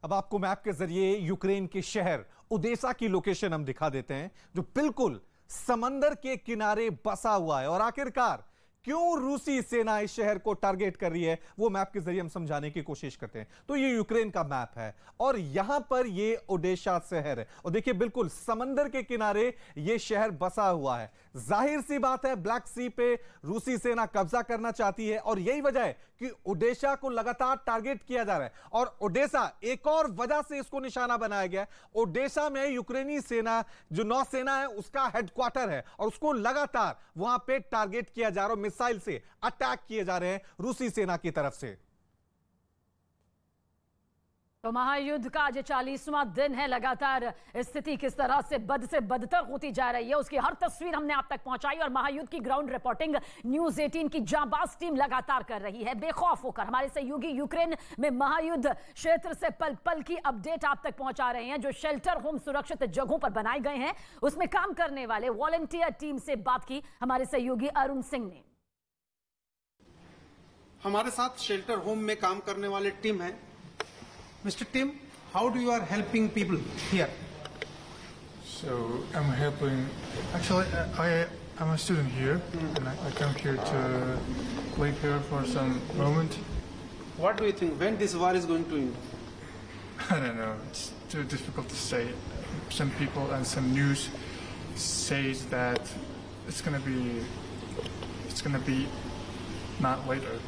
अब आपको मैप के जरिए यूक्रेन के शहर ओडेसा की लोकेशन हम दिखा देते हैं, जो बिल्कुल समंदर के किनारे बसा हुआ है। और आखिरकार क्यों रूसी सेना इस शहर को टारगेट कर रही है, वो मैप के जरिए हम समझाने की कोशिश करते हैं। तो ये यूक्रेन का मैप है और यहां पर ये ओडेसा शहर है और देखिए बिल्कुल समंदर के किनारे ये शहर बसा हुआ है। जाहिर सी बात है, ब्लैक सी पे रूसी सेना कब्जा करना चाहती है और यही वजह है कि ओडेसा को लगातार टारगेट किया जा रहा है। और ओडेसा एक और वजह से इसको निशाना बनाया गया है। ओडेसा में यूक्रेनी सेना जो नौसेना है उसका हेडक्वार्टर है और उसको लगातार वहां पे टारगेट किया जा रहा है, मिसाइल से अटैक किए जा रहे हैं रूसी सेना की तरफ से। तो महायुद्ध का आज 40वां दिन है। लगातार स्थिति किस तरह से बदतर होती जा रही है उसकी हर तस्वीर हमने आप तक पहुंचाई और महायुद्ध की ग्राउंड रिपोर्टिंग न्यूज़ 18 की जांबाज टीम लगातार कर रही है बेखौफ होकर। हमारे सहयोगी यूक्रेन में महायुद्ध क्षेत्र से पल पल की अपडेट आप तक पहुंचा रहे हैं। जो शेल्टर होम सुरक्षित जगहों पर बनाए गए हैं उसमें काम करने वाले वॉलंटियर टीम से बात की हमारे सहयोगी अरुण सिंह ने। हमारे साथ शेल्टर होम में काम करने वाले टीम है। Mr. Tim, how do you are helping people here? So I'm helping. Actually, I'm a student here, and I come here to live here for some moment. What do you think? When this war is going to end? I don't know. It's too difficult to say. Some people and some news says that it's gonna be not later.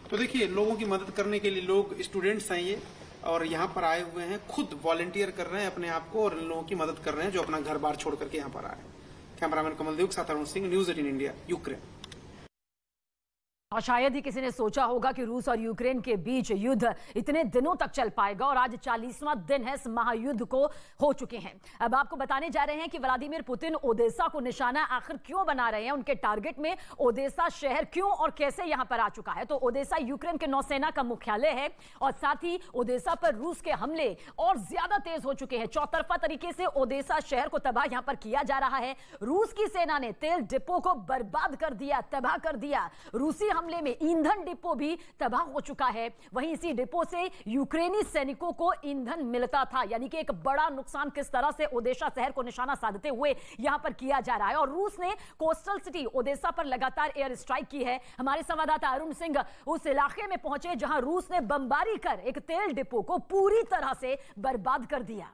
तो देखिए, लोगों की मदद करने के लिए लोग students हैं ये और यहाँ पर आए हुए हैं, खुद वॉलंटियर कर रहे हैं अपने आप को और इन लोगों की मदद कर रहे हैं जो अपना घर बार छोड़ करके यहाँ पर आए। कैमरामैन कमल देव के साथ Arun Singh, news 18 India, Ukraine. और शायद ही किसी ने सोचा होगा कि रूस और यूक्रेन के बीच युद्ध इतने दिनों तक चल पाएगा और आज 40वां दिन है इस महायुद्ध को हो चुके हैं। अब आपको बताने जा रहे हैं कि व्लादिमीर पुतिन ओडेसा को निशाना आखिर क्यों बना रहे हैं, उनके टारगेट में ओडेसा शहर क्यों और कैसे यहां पर आ चुका है। तो ओडेसा यूक्रेन के नौसेना का मुख्यालय है और साथ ही ओडेसा पर रूस के हमले और ज्यादा तेज हो चुके हैं। चौतरफा तरीके से ओडेसा शहर को तबाह यहां पर किया जा रहा है। रूस की सेना ने तेल डिपो को बर्बाद कर दिया, तबाह कर दिया। रूसी हमले में ईंधन डिपो भी तबाह हो चुका है। वहीं इसी डिपो से यूक्रेनी सैनिकों को ईंधन मिलता था, यानी कि एक बड़ा नुकसान किस तरह से ओडेसा शहर को निशाना साधते हुए यहां पर किया जा रहा है। और रूस ने कोस्टल सिटी ओडेसा पर लगातार एयर स्ट्राइक की है। हमारे संवाददाता अरुण सिंह उस इलाके में पहुंचे जहां रूस ने बमबारी कर एक तेल डिपो को पूरी तरह से बर्बाद कर दिया।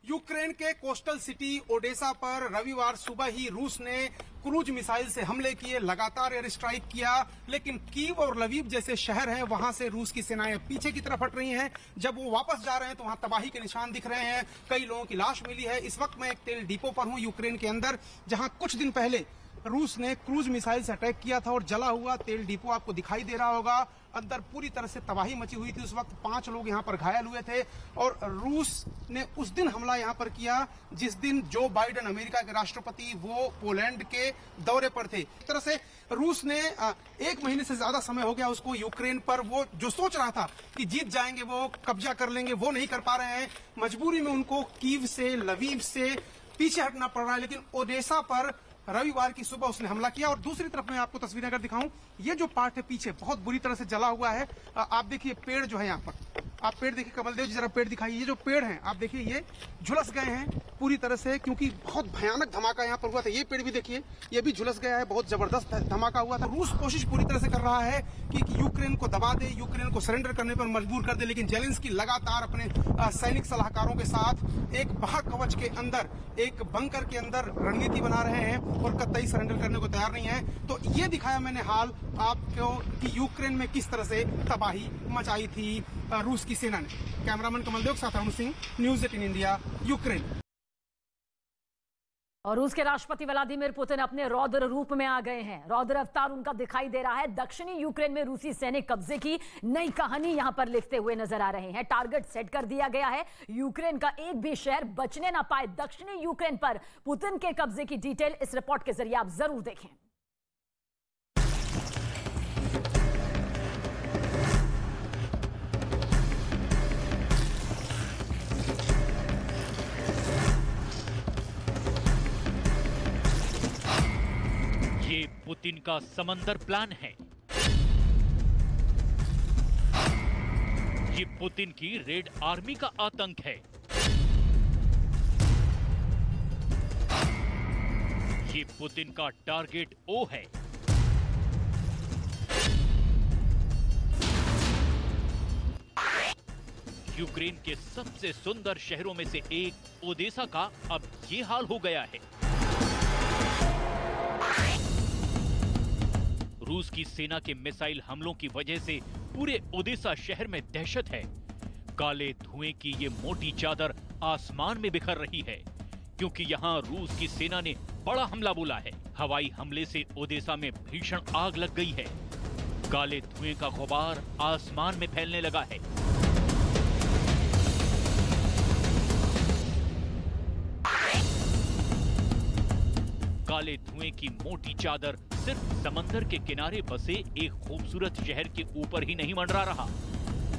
यूक्रेन के कोस्टल सिटी ओडेसा पर रविवार सुबह ही रूस ने क्रूज मिसाइल से हमले किए, लगातार एयर स्ट्राइक किया, लेकिन कीव और लवीव जैसे शहर हैं वहां से रूस की सेनाएं पीछे की तरफ हट रही हैं। जब वो वापस जा रहे हैं तो वहां तबाही के निशान दिख रहे हैं, कई लोगों की लाश मिली है। इस वक्त मैं एक तेल डिपो पर हूं यूक्रेन के अंदर, जहां कुछ दिन पहले रूस ने क्रूज मिसाइल से अटैक किया था और जला हुआ तेल डिपो आपको दिखाई दे रहा होगा। अंदर पूरी तरह से तबाही मची हुई थी। उस वक्त 5 लोग यहाँ पर घायल हुए थे और रूस ने उस दिन हमला यहाँ पर किया जिस दिन जो बाइडेन अमेरिका के राष्ट्रपति वो पोलैंड के दौरे पर थे। इस तरह से रूस ने 1 महीने से ज्यादा समय हो गया उसको यूक्रेन पर, वो जो सोच रहा था कि जीत जाएंगे, वो कब्जा कर लेंगे, वो नहीं कर पा रहे हैं। मजबूरी में उनको कीव से, लवीव से पीछे हटना पड़ रहा है। लेकिन ओडेसा पर रविवार की सुबह उसने हमला किया। और दूसरी तरफ मैं आपको तस्वीरें अगर दिखाऊं, ये जो पार्ट है पीछे बहुत बुरी तरह से जला हुआ है। आप देखिए पेड़ जो है यहाँ पर, आप पेड़ देखिए, कमलदेव जी जरा पेड़ दिखाइए। ये जो पेड़ हैं आप देखिए ये झुलस गए हैं पूरी तरह से, क्योंकि बहुत भयानक धमाका यहाँ पर हुआ था। ये पेड़ भी देखिए, ये भी झुलस गया है, बहुत जबरदस्त धमाका हुआ था। रूस कोशिश पूरी तरह से कर रहा है कि यूक्रेन को दबा दे, यूक्रेन को सरेंडर करने पर मजबूर कर दे, लेकिन जेलेंस्की लगातार अपने सैनिक सलाहकारों के साथ एक महाकवच के अंदर, एक बंकर के अंदर रणनीति बना रहे हैं और कतई सरेंडर करने को तैयार नहीं है। तो ये दिखाया मैंने हाल आपको कि यूक्रेन में किस तरह से तबाही मचाई थी रूस की सेना ने। कैमरामैन कमल देव के साथ Arun Singh, news 18 India, Ukraine. और रूस के राष्ट्रपति व्लादिमीर पुतिन अपने रौद्र रूप में आ गए हैं। रौद्र अवतार उनका दिखाई दे रहा है। दक्षिणी यूक्रेन में रूसी सैनिक कब्जे की नई कहानी यहां पर लिखते हुए नजर आ रहे हैं। टारगेट सेट कर दिया गया है, यूक्रेन का एक भी शहर बचने ना पाए। दक्षिणी यूक्रेन पर पुतिन के कब्जे की डिटेल इस रिपोर्ट के जरिए आप जरूर देखें। पुतिन का समंदर प्लान है। ये पुतिन की रेड आर्मी का आतंक है। ये पुतिन का टारगेट ओ है। यूक्रेन के सबसे सुंदर शहरों में से एक ओडेसा का अब ये हाल हो गया है। रूस की सेना के मिसाइल हमलों की वजह से पूरे ओडेसा शहर में दहशत है। काले धुएं की ये मोटी चादर आसमान में बिखर रही है, क्योंकि यहाँ रूस की सेना ने बड़ा हमला बोला है। हवाई हमले से ओडेसा में भीषण आग लग गई है। काले धुएं का गुबार आसमान में फैलने लगा है। काले धुएं की मोटी चादर सिर्फ समंदर के किनारे बसे एक खूबसूरत शहर के ऊपर ही नहीं मंडरा रहा।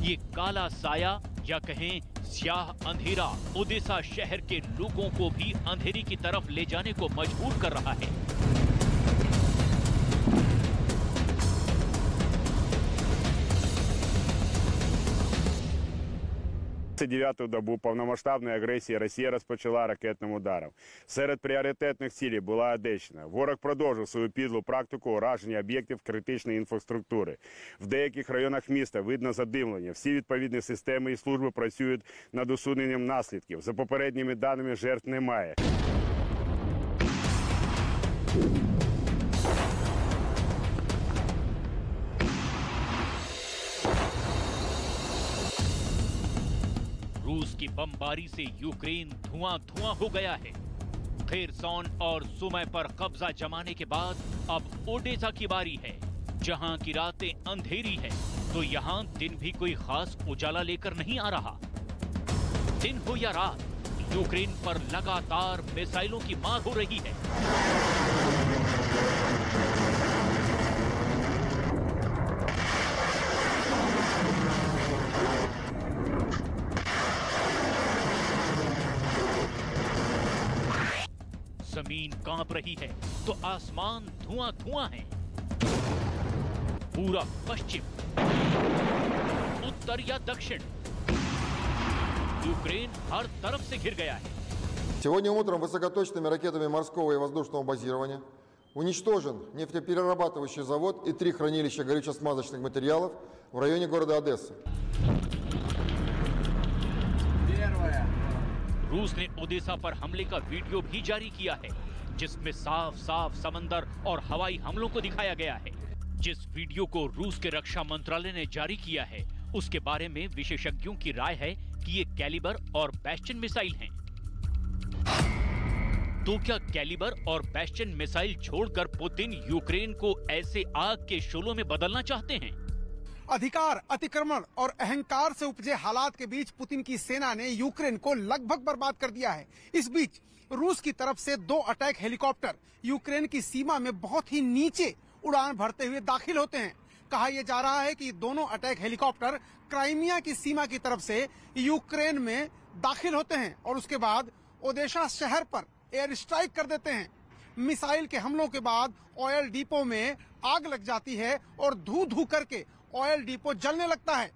ये काला साया या कहें स्याह अंधेरा ओडेसा शहर के लोगों को भी अंधेरी की तरफ ले जाने को मजबूर कर रहा है। 29-ту добу повномасштабної агресії Росія розпочала ракетним ударом. Серед пріоритетних цілей була Одещина. Ворог продовжив свою підлу практику ураження об'єктів критичної інфраструктури. В деяких районах міста видно задимлення. Всі відповідні системи і служби працюють над усуненням наслідків. За попередніми даними, жертв немає. रूस की बमबारी से यूक्रेन धुआं-धुआं हो गया है। खेरसॉन और सुमी पर कब्जा जमाने के बाद अब ओडेसा की बारी है, जहां की रातें अंधेरी है तो यहां दिन भी कोई खास उजाला लेकर नहीं आ रहा। दिन हो या रात, यूक्रेन पर लगातार मिसाइलों की मार हो रही है। जमीन कांप रही है तो आसमान धुआं-धुआं है। पूरा पश्चिम, उत्तर या दक्षिण, यूक्रेन हर तरफ से घिर गया है। Сегодня утром высокоточными ракетами морского и воздушного базирования уничтожен нефтеперерабатывающий завод и 3 хранилища горюче-смазочных материалов в районе города Одессы. रूस ने ओडेसा पर हमले का वीडियो भी जारी किया है, जिसमें साफ साफ समंदर और हवाई हमलों को दिखाया गया है। जिस वीडियो को रूस के रक्षा मंत्रालय ने जारी किया है, उसके बारे में विशेषज्ञों की राय है कि ये कैलिबर और बैस्टियन मिसाइल हैं। तो क्या कैलिबर और बैस्टियन मिसाइल छोड़कर पुतिन यूक्रेन को ऐसे आग के शोलों में बदलना चाहते हैं? अधिकार, अतिक्रमण और अहंकार से उपजे हालात के बीच पुतिन की सेना ने यूक्रेन को लगभग बर्बाद कर दिया है। इस बीच रूस की तरफ से 2 अटैक हेलीकॉप्टर यूक्रेन की सीमा में बहुत ही नीचे उड़ान भरते हुए दाखिल होते हैं। कहा यह जा रहा है कि दोनों अटैक हेलीकॉप्टर क्राइमिया की सीमा की तरफ से यूक्रेन में दाखिल होते हैं और उसके बाद ओडेसा शहर पर एयर स्ट्राइक कर देते हैं। मिसाइल के हमलों के बाद ऑयल डिपो में आग लग जाती है और धू धू करके ऑयल डिपो जलने लगता है।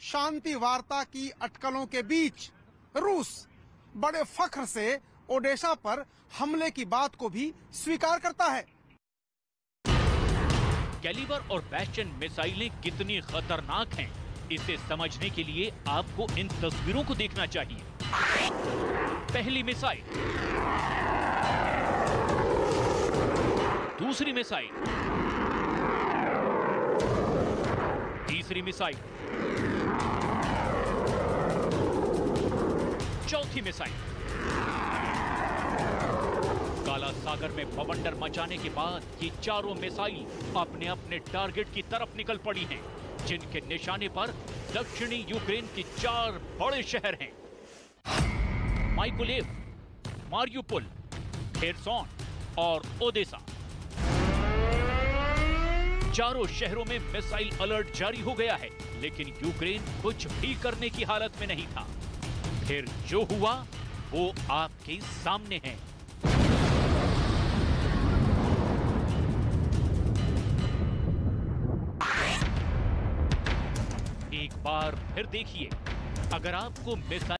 शांति वार्ता की अटकलों के बीच रूस बड़े फख्र से ओडेसा पर हमले की बात को भी स्वीकार करता है। कैलिबर और बैस्टियन मिसाइलें कितनी खतरनाक हैं, इसे समझने के लिए आपको इन तस्वीरों को देखना चाहिए। पहली मिसाइल, दूसरी मिसाइल, तीसरी मिसाइल, चौथी मिसाइल। काला सागर में बवंडर मचाने के बाद ये चारों मिसाइल अपने अपने टारगेट की तरफ निकल पड़ी हैं, जिनके निशाने पर दक्षिणी यूक्रेन के 4 बड़े शहर हैं: माइकोलेव, मारियुपोल, खेरसॉन और ओडेसा। चारों शहरों में मिसाइल अलर्ट जारी हो गया है, लेकिन यूक्रेन कुछ भी करने की हालत में नहीं था। फिर जो हुआ वो आपके सामने है। एक एक बार फिर देखिए, अगर आपको मिसाइल